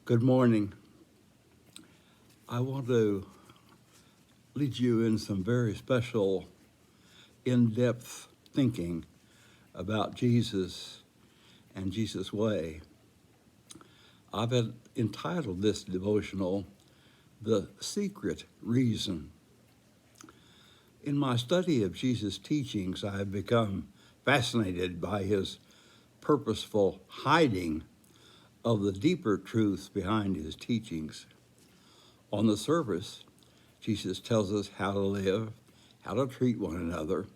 Good morning. I want to lead you in some very special, in-depth thinking about Jesus and Jesus' way. I've entitled this devotional, The Secret Reason. In my study of Jesus' teachings, I have become fascinated by his purposeful hiding of the deeper truths behind his teachings. On the surface, Jesus tells us how to live, how to treat one another,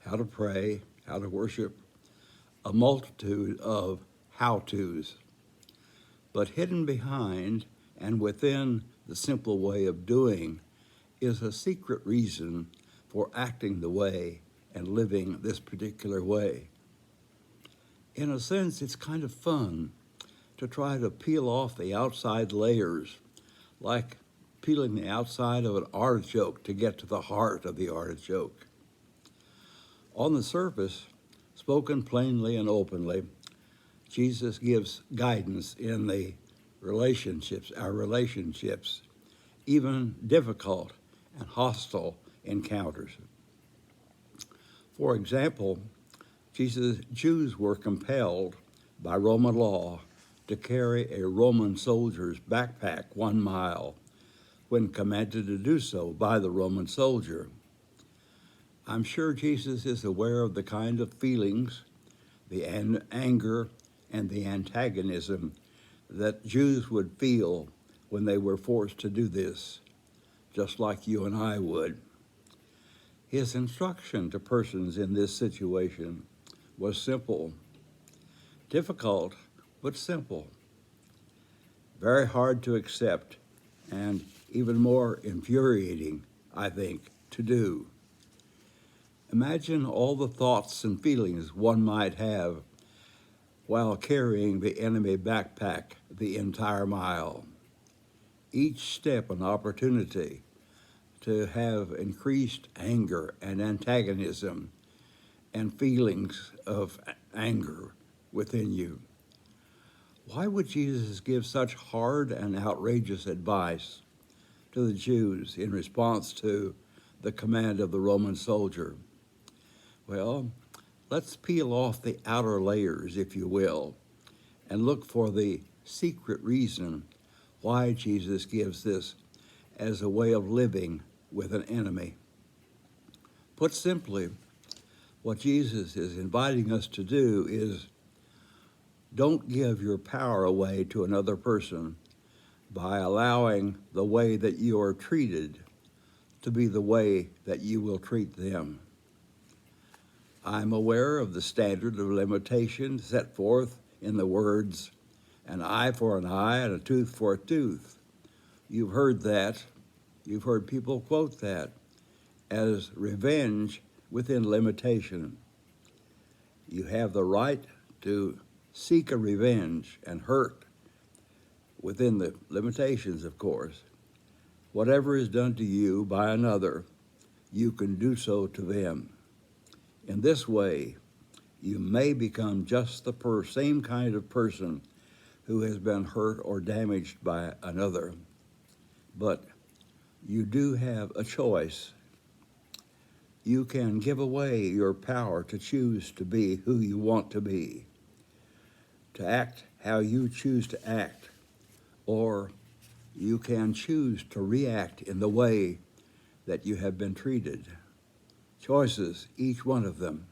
how to pray, how to worship, a multitude of how-tos. But hidden behind and within the simple way of doing is a secret reason for acting the way and living this particular way. In a sense, it's kind of fun to try to peel off the outside layers, like peeling the outside of an artichoke to get to the heart of the artichoke. On the surface, spoken plainly and openly, Jesus gives guidance in the our relationships, even difficult and hostile encounters. For example, Jews were compelled by Roman law to carry a Roman soldier's backpack 1 mile when commanded to do so by the Roman soldier. I'm sure Jesus is aware of the kind of feelings, the anger, and the antagonism that Jews would feel when they were forced to do this, just like you and I would. His instruction to persons in this situation was simple, difficult, but simple, very hard to accept, and even more infuriating, I think, to do. Imagine all the thoughts and feelings one might have while carrying the enemy backpack the entire mile. Each step an opportunity to have increased anger and antagonism and feelings of anger within you. Why would Jesus give such hard and outrageous advice to the Jews in response to the command of the Roman soldier? Well, let's peel off the outer layers, if you will, and look for the secret reason why Jesus gives this as a way of living with an enemy. Put simply, what Jesus is inviting us to do is don't give your power away to another person by allowing the way that you are treated to be the way that you will treat them. I'm aware of the standard of limitation set forth in the words, an eye for an eye and a tooth for a tooth. You've heard that. You've heard people quote that as revenge within limitation. You have the right to seek a revenge and hurt within the limitations, of course. Whatever is done to you by another, you can do so to them. In this way, you may become just the same kind of person who has been hurt or damaged by another. But you do have a choice. You can give away your power to choose to be who you want to be, to act how you choose to act, or you can choose to react in the way that you have been treated. Choices, each one of them.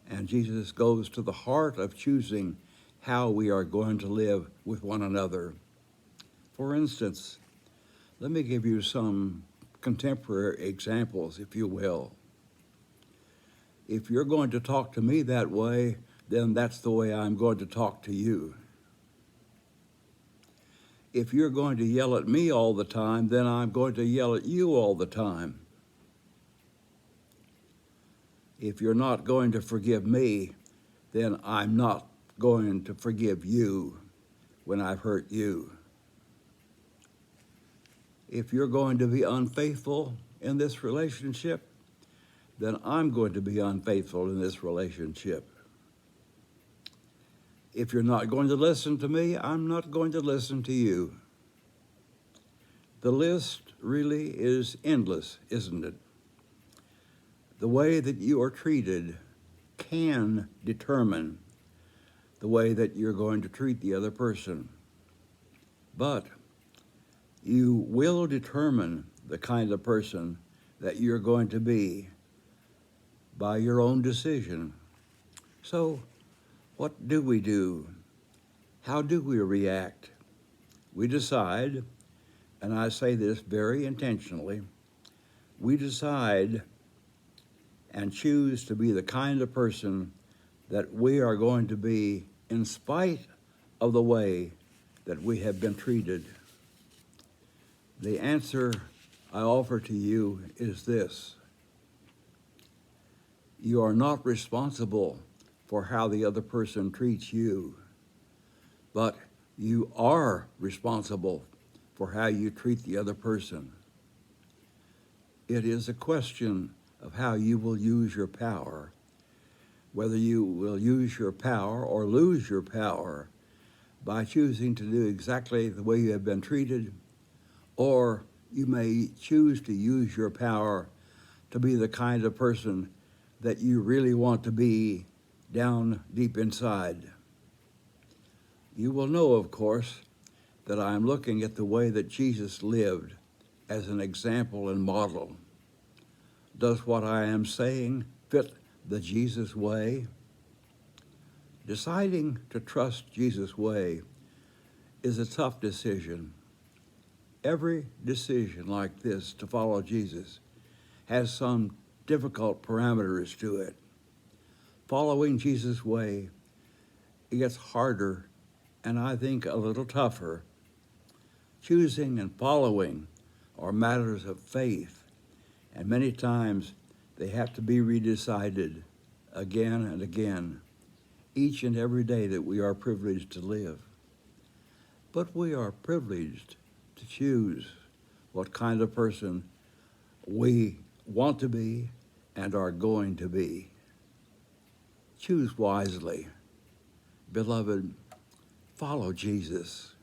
And Jesus goes to the heart of choosing how we are going to live with one another. For instance, let me give you some contemporary examples, if you will. If you're going to talk to me that way, then that's the way I'm going to talk to you. If you're going to yell at me all the time, then I'm going to yell at you all the time. If you're not going to forgive me, then I'm not going to forgive you when I've hurt you. If you're going to be unfaithful in this relationship, then I'm going to be unfaithful in this relationship. If you're not going to listen to me, I'm not going to listen to you. The list really is endless, isn't it? The way that you are treated can determine the way that you're going to treat the other person. But you will determine the kind of person that you're going to be by your own decision. So, what do we do? How do we react? We decide, and I say this very intentionally, we decide and choose to be the kind of person that we are going to be in spite of the way that we have been treated. The answer I offer to you is this: you are not responsible for how the other person treats you, but you are responsible for how you treat the other person. It is a question of how you will use your power, whether you will use your power or lose your power by choosing to do exactly the way you have been treated, or you may choose to use your power to be the kind of person that you really want to be down deep inside. You will know, of course, that I am looking at the way that Jesus lived as an example and model. Does what I am saying fit the Jesus way? Deciding to trust Jesus' way is a tough decision. Every decision like this to follow Jesus has some difficult parameters to it. Following Jesus' way, it gets harder and I think a little tougher. Choosing and following are matters of faith, and many times they have to be redecided again and again, each and every day that we are privileged to live. But we are privileged to choose what kind of person we want to be and are going to be. Choose wisely. Beloved, follow Jesus.